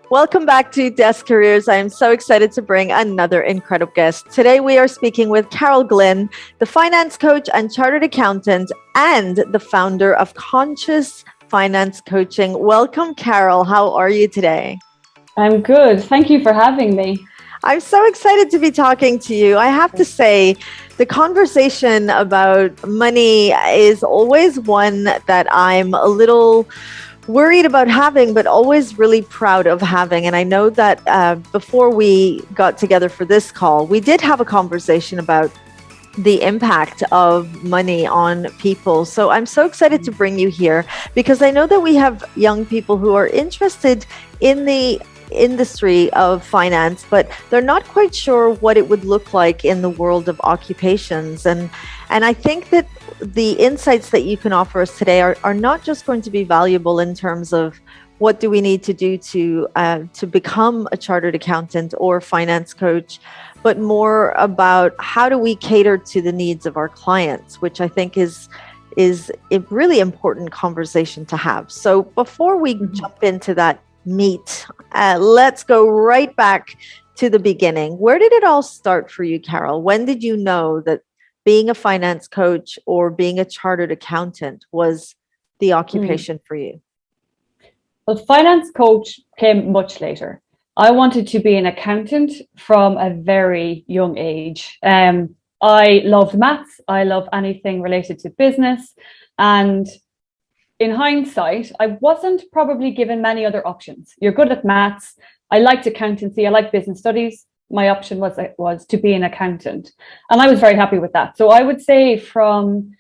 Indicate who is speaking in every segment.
Speaker 1: Welcome back to Desk Careers. I am so excited to bring another incredible guest. Today we are speaking with Carol Glynn, the finance coach and chartered accountant and the founder of Conscious Finance Coaching. Welcome, Carol. How are you today?
Speaker 2: I'm good. Thank you for having me.
Speaker 1: I'm so excited to be talking to you. I have to say, the conversation about money is always one that I'm a little worried about having, but always really proud of having. And I know that before we got together for this call, we did have a conversation about the impact of money on people. So I'm so excited to bring you here because I know that we have young people who are interested in the industry of finance, but they're not quite sure what it would look like in the world of occupations. And I think that the insights that you can offer us today are not just going to be valuable in terms of what do we need to do to become a chartered accountant or finance coach, but more about how do we cater to the needs of our clients, which I think is a really important conversation to have. So before we jump into that meat, let's go right back to the beginning. Where did it all start for you, Carol? When did you know that being a finance coach or being a chartered accountant was the occupation for you?
Speaker 2: Well, finance coach came much later. I wanted to be an accountant from a very young age. I loved maths. I love anything related to business. And in hindsight, I wasn't probably given many other options. You're good at maths. I liked accountancy. I liked business studies. My option was to be an accountant. And I was very happy with that. So I would say from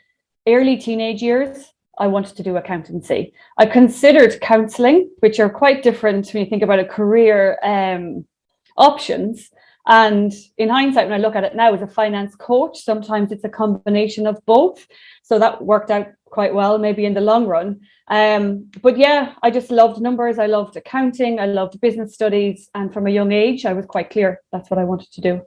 Speaker 2: early teenage years, I wanted to do accountancy. I considered counselling, which are quite different when you think about a career options. And in hindsight, when I look at it now as a finance coach, sometimes it's a combination of both. So that worked out quite well, maybe in the long run. But yeah, I just loved numbers. I loved accounting. I loved business studies. And from a young age, I was quite clear that's what I wanted to do.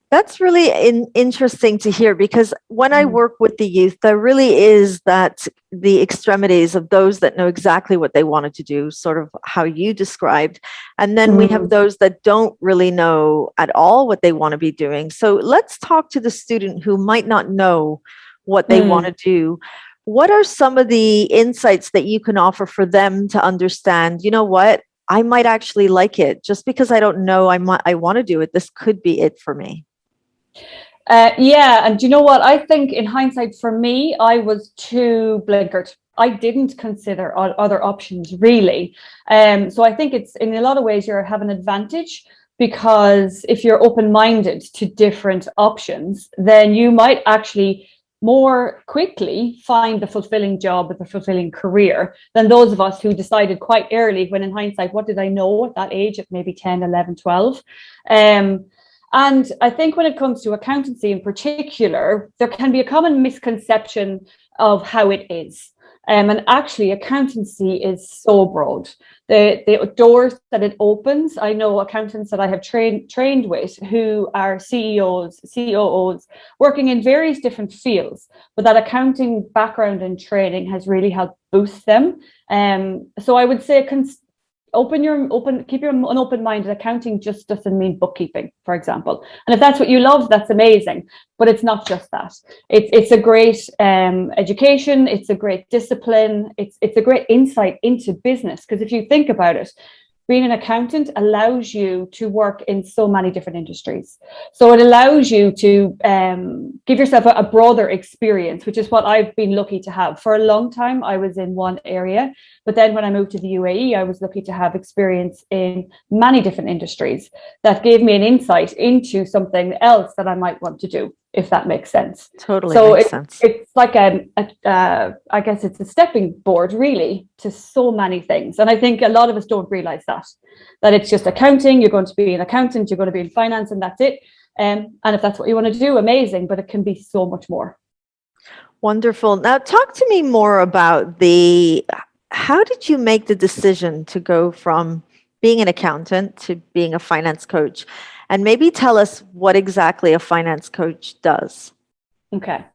Speaker 1: That's really interesting to hear, because when I work with the youth, there really is that the extremities of those that know exactly what they wanted to do, sort of how you described. And then we have those that don't really know at all what they want to be doing. So let's talk to the student who might not know what they want to do. What are some of the insights that you can offer for them to understand, you know what, I might actually like it just because I don't know I want to do it. This could be it for me.
Speaker 2: Yeah, and you know what? I think in hindsight, for me, I was too blinkered. I didn't consider other options really. So I think it's in a lot of ways you have an advantage, because if you're open-minded to different options, then you might actually more quickly find the fulfilling job with the fulfilling career than those of us who decided quite early, when in hindsight, what did I know at that age of maybe 10, 11, 12? And I think when it comes to accountancy in particular, there can be a common misconception of how it is. And actually, accountancy is so broad. The doors that it opens, I know accountants that I have trained with who are CEOs, COOs, working in various different fields, but that accounting background and training has really helped boost them. So I would say keep an open-minded. Accounting just doesn't mean bookkeeping, for example. And if that's what you love, that's amazing. But it's not just that. It's a great education. It's a great discipline. It's a great insight into business. Because if you think about it, being an accountant allows you to work in so many different industries. So it allows you to give yourself a broader experience, which is what I've been lucky to have. For a long time, I was in one area. But then when I moved to the UAE, I was lucky to have experience in many different industries that gave me an insight into something else that I might want to do, if that makes sense.
Speaker 1: Totally
Speaker 2: so
Speaker 1: makes sense.
Speaker 2: It's like I guess it's a stepping board really to so many things. And I think a lot of us don't realize that it's just accounting. You're going to be an accountant, you're going to be in finance, and that's it. And if that's what you want to do, amazing, but it can be so much more.
Speaker 1: Wonderful. Now talk to me more about how did you make the decision to go from being an accountant to being a finance coach? And maybe tell us what exactly a finance coach does.
Speaker 2: Okay.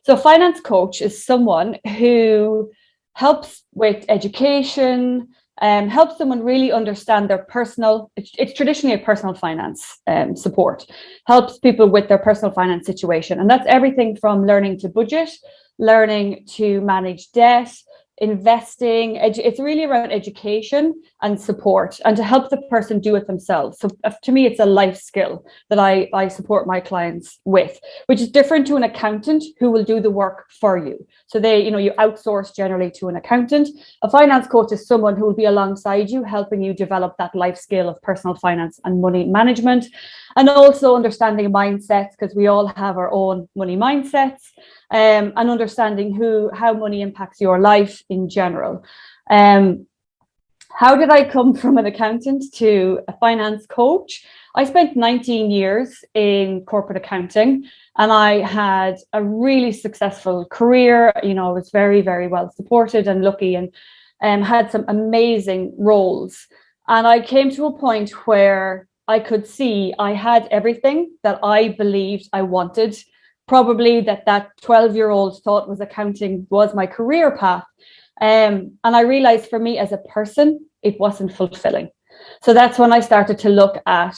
Speaker 2: So a finance coach is someone who helps with education, helps someone really understand their personal, it's traditionally a personal finance support, helps people with their personal finance situation. And that's everything from learning to budget, learning to manage debt, investing. It's really around education and support, and to help the person do it themselves. So to me, it's a life skill that I support my clients with, which is different to an accountant who will do the work for you. So you outsource generally to an accountant. A finance coach is someone who will be alongside you, helping you develop that life skill of personal finance and money management, and also understanding mindsets, because we all have our own money mindsets. And understanding how money impacts your life in general. How did I come from an accountant to a finance coach? I spent 19 years in corporate accounting, and I had a really successful career. I was very, very well supported and lucky, and had some amazing roles. And I came to a point where I could see I had everything that I believed I wanted. Probably that 12-year-old thought was accounting was my career path. And I realized for me as a person, it wasn't fulfilling. So that's when I started to look at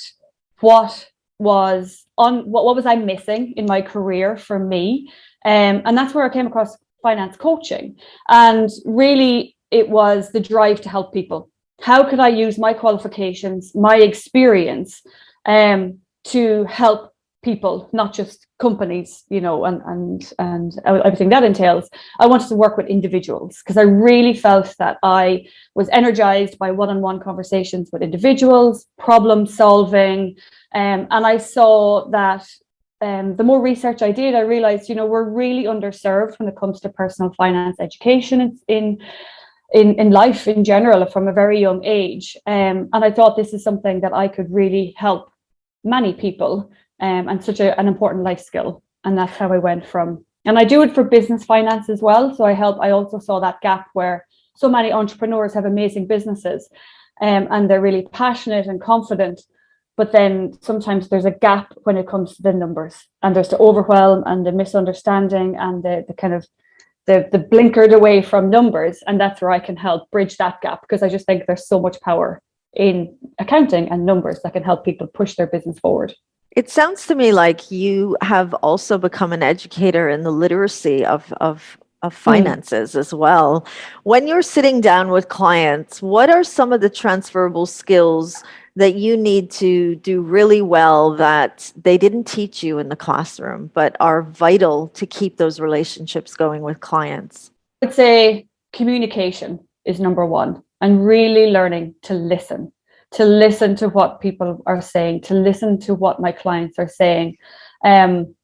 Speaker 2: what was I missing in my career for me. And that's where I came across finance coaching. And really, it was the drive to help people. How could I use my qualifications, my experience, to help people, not just companies, and everything that entails. I wanted to work with individuals because I really felt that I was energized by one-on-one conversations with individuals, problem solving. And I saw that the more research I did, I realized, we're really underserved when it comes to personal finance education in life in general from a very young age. And I thought this is something that I could really help many people. And such an important life skill. And that's how I went from, and I do it for business finance as well. So I also saw that gap where so many entrepreneurs have amazing businesses, and they're really passionate and confident. But then sometimes there's a gap when it comes to the numbers, and there's the overwhelm and the misunderstanding and the kind of the blinkered away from numbers. And that's where I can help bridge that gap, because I just think there's so much power in accounting and numbers that can help people push their business forward.
Speaker 1: It sounds to me like you have also become an educator in the literacy of finances as well. When you're sitting down with clients, what are some of the transferable skills that you need to do really well that they didn't teach you in the classroom, but are vital to keep those relationships going with clients?
Speaker 2: I would say communication is number one, and really learning to listen to what people are saying, to listen to what my clients are saying. And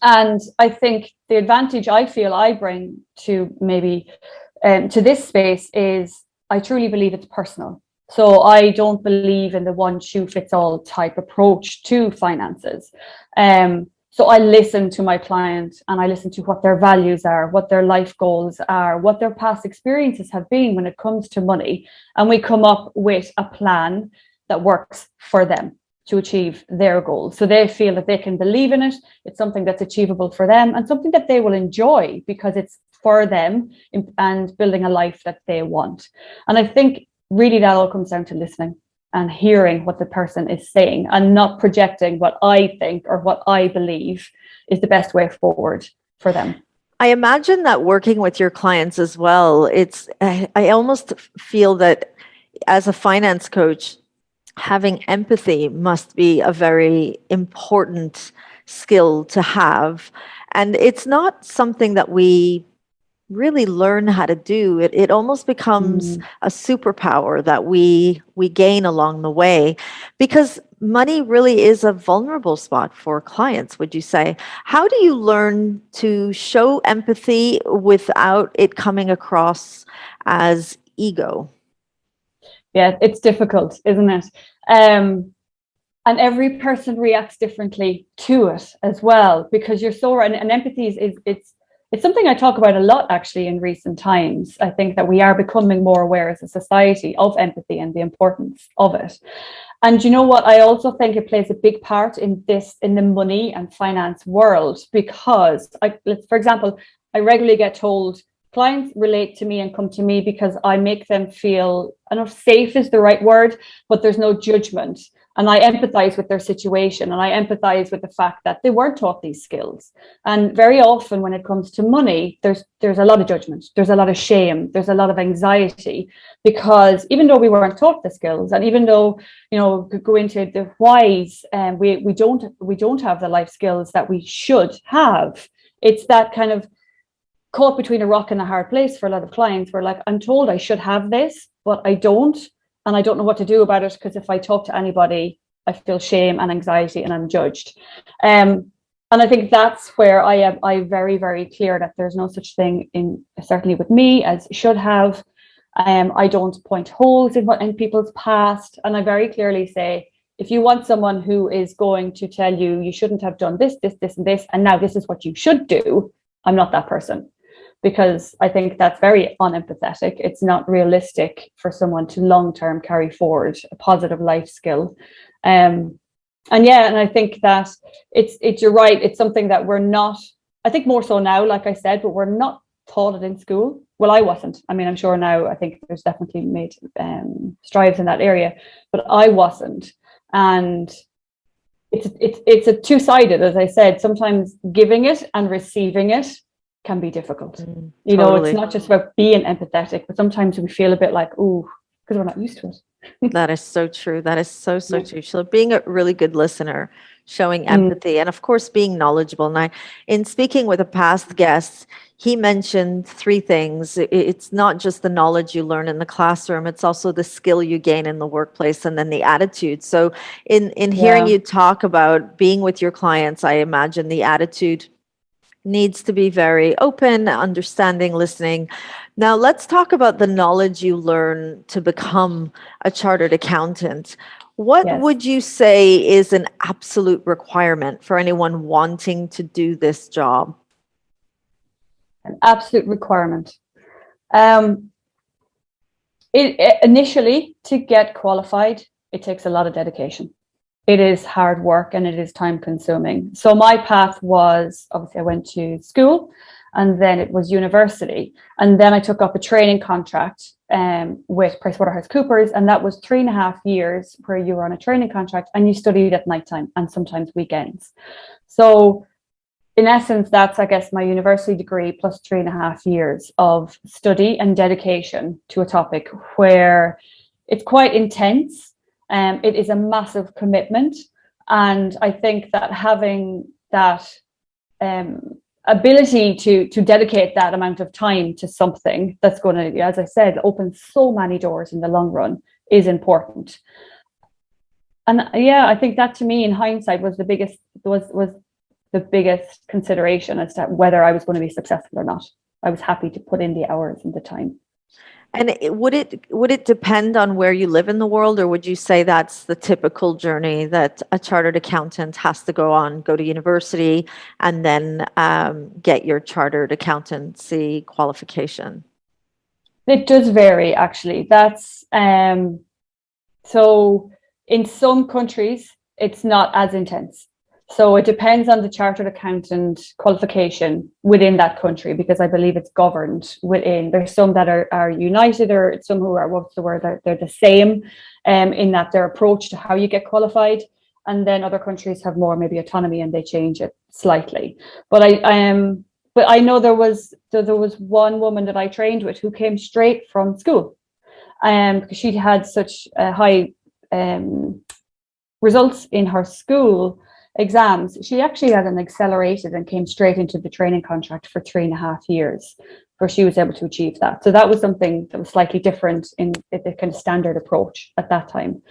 Speaker 2: I think the advantage I feel I bring to maybe to this space is I truly believe it's personal. So I don't believe in the one shoe fits all type approach to finances. So I listen to my client, and I listen to what their values are, what their life goals are, what their past experiences have been when it comes to money. And we come up with a plan that works for them to achieve their goals. So they feel that they can believe in it. It's something that's achievable for them and something that they will enjoy because it's for them and building a life that they want. And I think really that all comes down to listening and hearing what the person is saying, and not projecting what I think or what I believe is the best way forward for them.
Speaker 1: I imagine that working with your clients as well, I almost feel that as a finance coach, having empathy must be a very important skill to have. And it's not something that we really learn how to do. It almost becomes a superpower that we gain along the way, because money really is a vulnerable spot for clients, would you say? How do you learn to show empathy without it coming across as ego?
Speaker 2: Yeah, it's difficult, isn't it? And every person reacts differently to it as well, because you're so right. And empathy it's something I talk about a lot actually in recent times. I think that we are becoming more aware as a society of empathy and the importance of it. And you know what? I also think it plays a big part in the money and finance world, because for example, I regularly get told, clients relate to me and come to me because I make them feel, I don't know if safe is the right word, but there's no judgment. And I empathize with their situation, and I empathize with the fact that they weren't taught these skills. And very often when it comes to money, there's a lot of judgment, there's a lot of shame, there's a lot of anxiety, because even though we weren't taught the skills, and even though, you know, could go into the whys, and we don't have the life skills that we should have. It's that kind of caught between a rock and a hard place for a lot of clients, where like, I'm told I should have this, but I don't. And I don't know what to do about it, because if I talk to anybody, I feel shame and anxiety and I'm judged. And I think that's where I very, very clear that there's no such thing, in certainly with me, as should have. I don't point holes in people's past. And I very clearly say, if you want someone who is going to tell you, you shouldn't have done this, this, this, and this, and now this is what you should do, I'm not that person. Because I think that's very unempathetic. It's not realistic for someone to long-term carry forward a positive life skill. And I think that it's you're right. It's something that we're not, I think more so now, like I said, but we're not taught it in school. Well, I wasn't. I mean, I'm sure now, I think there's definitely made strides in that area, but I wasn't. And it's a two-sided, as I said. Sometimes giving it and receiving it can be difficult. You know, it's not just about being empathetic, but sometimes we feel a bit like, ooh, because we're not used to it.
Speaker 1: That is so true. That is so true. So being a really good listener, showing empathy, and of course being knowledgeable. And in speaking with a past guest, he mentioned three things. It's not just the knowledge you learn in the classroom, it's also the skill you gain in the workplace, and then the attitude. So in hearing you talk about being with your clients, I imagine the attitude needs to be very open, understanding, listening. Now, let's talk about the knowledge you learn to become a chartered accountant. What would you say is an absolute requirement for anyone wanting to do this job?
Speaker 2: An absolute requirement. Initially, to get qualified, it takes a lot of dedication. It is hard work and it is time consuming. So my path was, obviously I went to school, and then it was university. And then I took up a training contract with PricewaterhouseCoopers, and that was 3.5 years where you were on a training contract and you studied at nighttime and sometimes weekends. So in essence, that's, I guess, my university degree plus 3.5 years of study and dedication to a topic where it's quite intense. It is a massive commitment. And I think that having that ability to dedicate that amount of time to something that's going to, as I said, open so many doors in the long run is important. And I think that, to me, in hindsight, was the biggest consideration as to whether I was going to be successful or not. I was happy to put in the hours and the time.
Speaker 1: And would it depend on where you live in the world, or would you say that's the typical journey that a chartered accountant has to go to university and then get your chartered accountancy qualification?
Speaker 2: It does vary, actually. That's so in some countries it's not as intense. So it depends on the chartered accountant qualification within that country, because I believe it's governed within. There's some that are united, or some who are, what's the word, they're the same in that their approach to how you get qualified. And then other countries have more maybe autonomy and they change it slightly. But I know there was one woman that I trained with who came straight from school, because she had such high results in her school exams. She actually had an accelerated and came straight into the training contract for 3.5 years where she was able to achieve that. So that was something that was slightly different in the kind of standard approach at that time.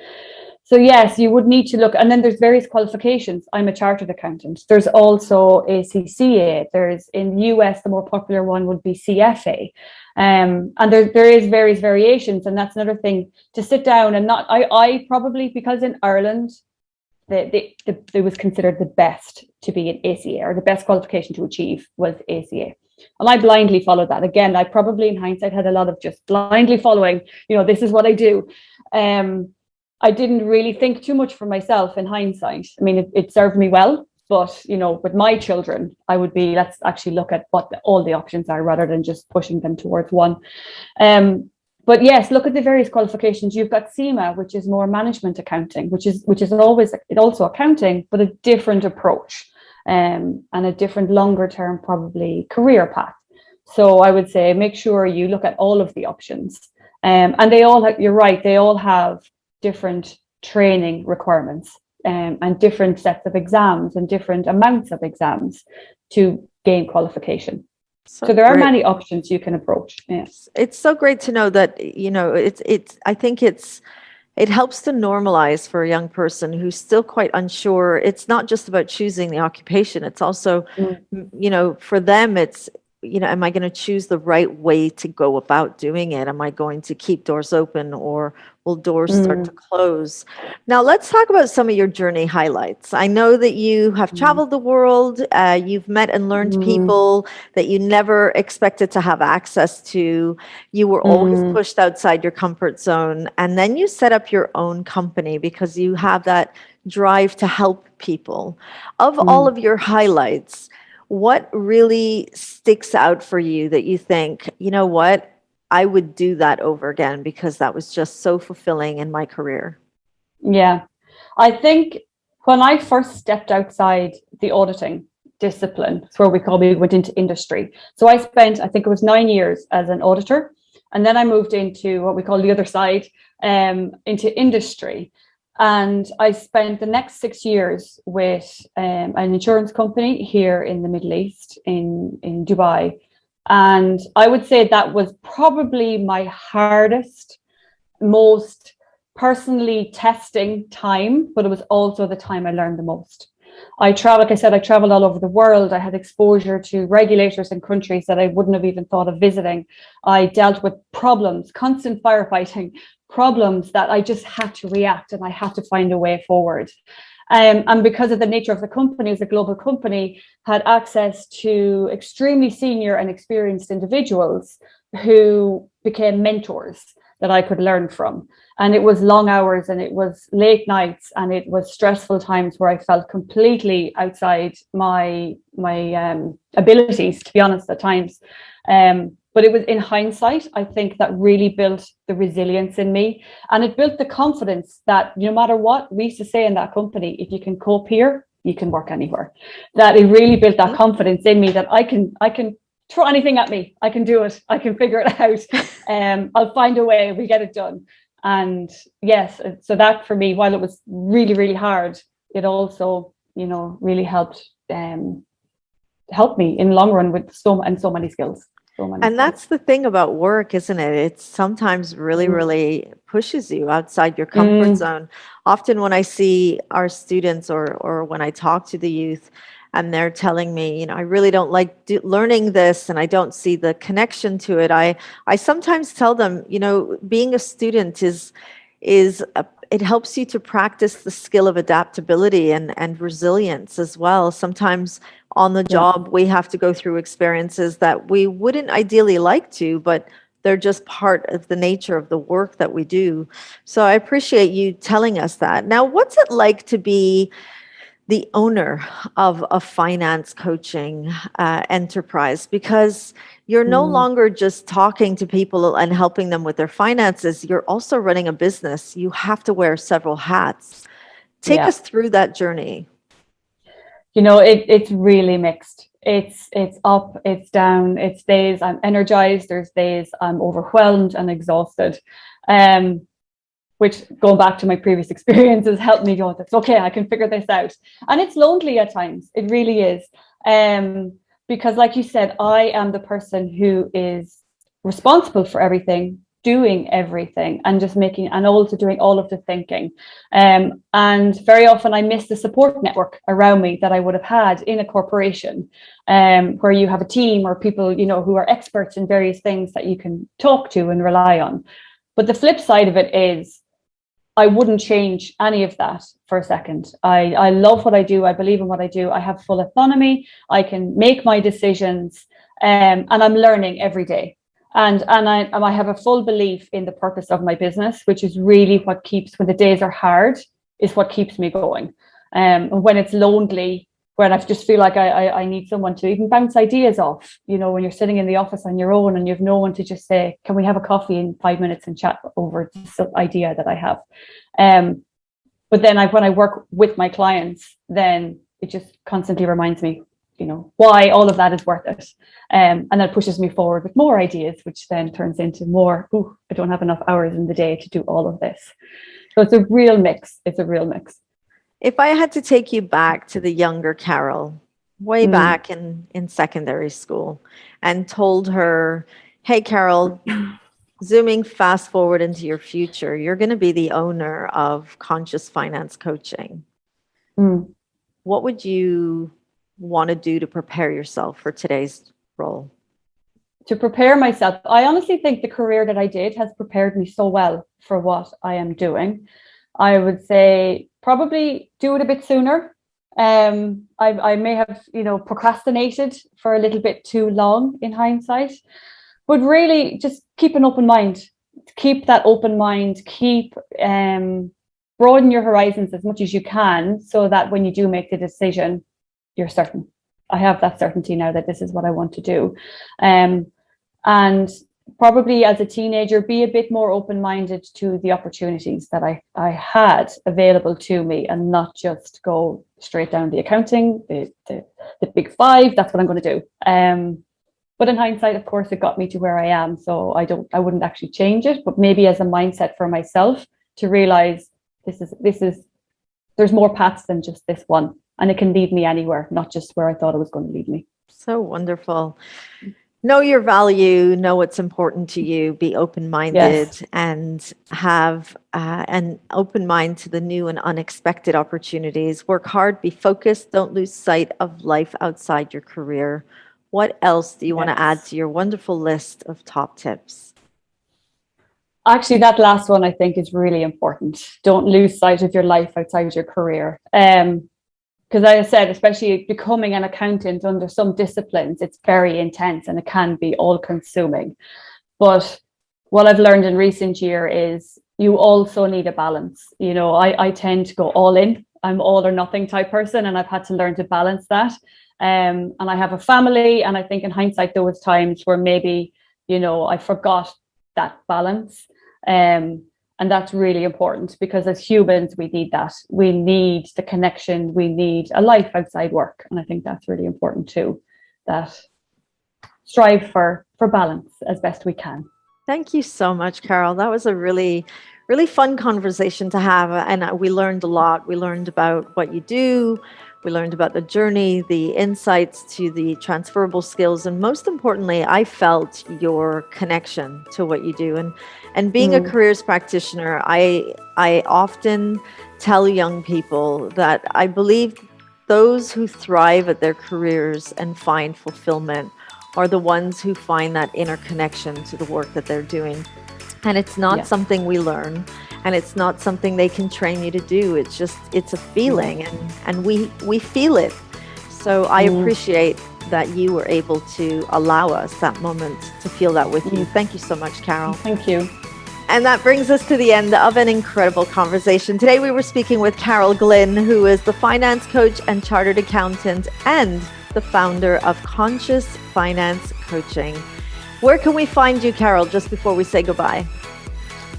Speaker 2: So yes, you would need to look, and then there's various qualifications. I'm a chartered accountant. There's also ACCA. There's, in the US, the more popular one would be CFA. And there is various variations, and that's another thing to sit down and not, I probably, because in Ireland, it was considered the best to be an ACA, or the best qualification to achieve was ACA. And I blindly followed that. Again, I probably in hindsight had a lot of just blindly following, this is what I do. I didn't really think too much for myself in hindsight. I mean, it served me well, But, with my children, I would be, let's actually look at what all the options are rather than just pushing them towards one. But yes, look at the various qualifications. You've got SEMA, which is more management accounting, which is always also accounting, but a different approach, and a different longer term, probably, career path. So I would say make sure you look at all of the options. And they all have, you're right, they all have different training requirements, and different sets of exams and different amounts of exams to gain qualification. So there are many options you can approach. Yes.
Speaker 1: It's so great to know that, I think it helps to normalize for a young person who's still quite unsure. It's not just about choosing the occupation. It's also, for them, it's, am I going to choose the right way to go about doing it? Am I going to keep doors open, or will doors start to close? Now, let's talk about some of your journey highlights. I know that you have traveled the world. You've met and learned people that you never expected to have access to. You were always pushed outside your comfort zone. And then you set up your own company because you have that drive to help people. Of all of your highlights, what really sticks out for you that you think, you know what, I would do that over again because that was just so fulfilling in my career?
Speaker 2: Yeah, I think when I first stepped outside the auditing discipline, it's where we went into industry. So I spent, I think it was 9 years as an auditor, and then I moved into what we call the other side, into industry. And I spent the next 6 years with an insurance company here in the Middle East, in Dubai. And I would say that was probably my hardest, most personally testing time, but it was also the time I learned the most. I traveled all over the world. I had exposure to regulators in countries that I wouldn't have even thought of visiting. I dealt with problems, constant firefighting, problems that I just had to react, and I had to find a way forward. And because of the nature of the company, as a global company, had access to extremely senior and experienced individuals who became mentors that I could learn from. And it was long hours, and it was late nights, and it was stressful times where I felt completely outside my abilities, to be honest, at times. But it was, in hindsight, I think that really built the resilience in me, and it built the confidence that no matter what, we used to say in that company, if you can cope here, you can work anywhere. That it really built that confidence in me that I can throw anything at me. I can do it. I can figure it out. I'll find a way. We get it done. And yes, so that for me, while it was really, really hard, it also, really helped me in the long run with so many skills.
Speaker 1: And that's the thing about work, isn't it? It sometimes really, really pushes you outside your comfort zone. Often when I see our students or when I talk to the youth and they're telling me, I really don't like learning this and I don't see the connection to it, I sometimes tell them, being a student it helps you to practice the skill of adaptability and resilience as well. Sometimes on the job, we have to go through experiences that we wouldn't ideally like to, but they're just part of the nature of the work that we do. So I appreciate you telling us that. Now, what's it like to be the owner of a finance coaching enterprise? Because you're no longer just talking to people and helping them with their finances. You're also running a business. You have to wear several hats. Take us through that journey.
Speaker 2: It's really mixed. It's up, it's down. It's days I'm energized. There's days I'm overwhelmed and exhausted. Which, going back to my previous experiences, helped me go, it's okay, I can figure this out. And it's lonely at times. It really is. Because like you said, I am the person who is responsible for everything, doing everything, and just and also doing all of the thinking. And very often I miss the support network around me that I would have had in a corporation, where you have a team or people, who are experts in various things that you can talk to and rely on. But the flip side of it is, I wouldn't change any of that for a second. I love what I do. I believe in what I do. I have full autonomy. I can make my decisions, and I'm learning every day. And I have a full belief in the purpose of my business, which is really what keeps, when the days are hard, is what keeps me going. And when it's lonely, when I just feel like I need someone to even bounce ideas off, you know, when you're sitting in the office on your own and you have no one to just say, can we have a coffee in 5 minutes and chat over this idea that I have. But then when I work with my clients, then it just constantly reminds me, you know, why all of that is worth it. And that pushes me forward with more ideas, which then turns into more, I don't have enough hours in the day to do all of this. So it's a real mix. It's a real mix.
Speaker 1: If I had to take you back to the younger Carol, way back in secondary school, and told her, hey, Carol, zooming fast forward into your future, you're going to be the owner of Conscious Finance Coaching. What would you want to do to prepare yourself for today's role?
Speaker 2: To prepare myself, I honestly think the career that I did has prepared me so well for what I am doing. I would say probably do it a bit sooner. I may have, you know, procrastinated for a little bit too long in hindsight, but really just keep an open mind. Keep that open mind. Keep broaden your horizons as much as you can, so that when you do make the decision, you're certain. I have that certainty now that this is what I want to do. And probably as a teenager, be a bit more open-minded to the opportunities that I had available to me, and not just go straight down the accounting, the big five, that's what I'm going to do. But in hindsight, of course, it got me to where I am. So I wouldn't actually change it, but maybe as a mindset for myself to realize there's more paths than just this one, and it can lead me anywhere, not just where I thought it was going to lead me.
Speaker 1: So wonderful. Know your value, know what's important to you, be open-minded, and have an open mind to the new and unexpected opportunities. Work hard, be focused, don't lose sight of life outside your career. What else do you want to add to your wonderful list of top tips?
Speaker 2: Actually, that last one I think is really important. Don't lose sight of your life outside your career. Because as I said, especially becoming an accountant under some disciplines, it's very intense and it can be all consuming. But what I've learned in recent year is you also need a balance. You know, I tend to go all in. I'm all or nothing type person, and I've had to learn to balance that. And I have a family, and I think in hindsight, there was times where maybe, you know, I forgot that balance. And that's really important, because as humans, we need that. We need the connection. We need a life outside work. And I think that's really important too, that strive for balance as best we can.
Speaker 1: Thank you so much, Carol. That was a really, really fun conversation to have. And we learned a lot. We learned about what you do. We learned about the journey, the insights to the transferable skills. And most importantly, I felt your connection to what you do. And being a careers practitioner, I often tell young people that I believe those who thrive at their careers and find fulfillment are the ones who find that inner connection to the work that they're doing. And it's not something we learn, and it's not something they can train you to do. It's a feeling, and we feel it. So I appreciate that you were able to allow us that moment to feel that with you. Thank you so much, Carol.
Speaker 2: Thank you.
Speaker 1: And that brings us to the end of an incredible conversation. Today we were speaking with Carol Glynn, who is the finance coach and chartered accountant and the founder of Conscious Finance Coaching. Where can we find you, Carol, just before we say goodbye?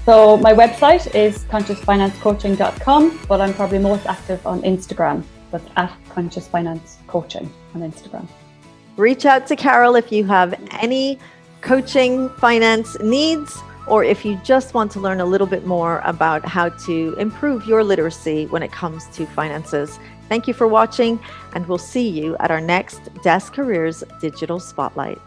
Speaker 2: So my website is consciousfinanccoaching.com, but I'm probably most active on Instagram. That's at Conscious Finance Coaching on Instagram.
Speaker 1: Reach out to Carol if you have any coaching finance needs, or if you just want to learn a little bit more about how to improve your literacy when it comes to finances. Thank you for watching, and we'll see you at our next Desk Careers Digital Spotlight.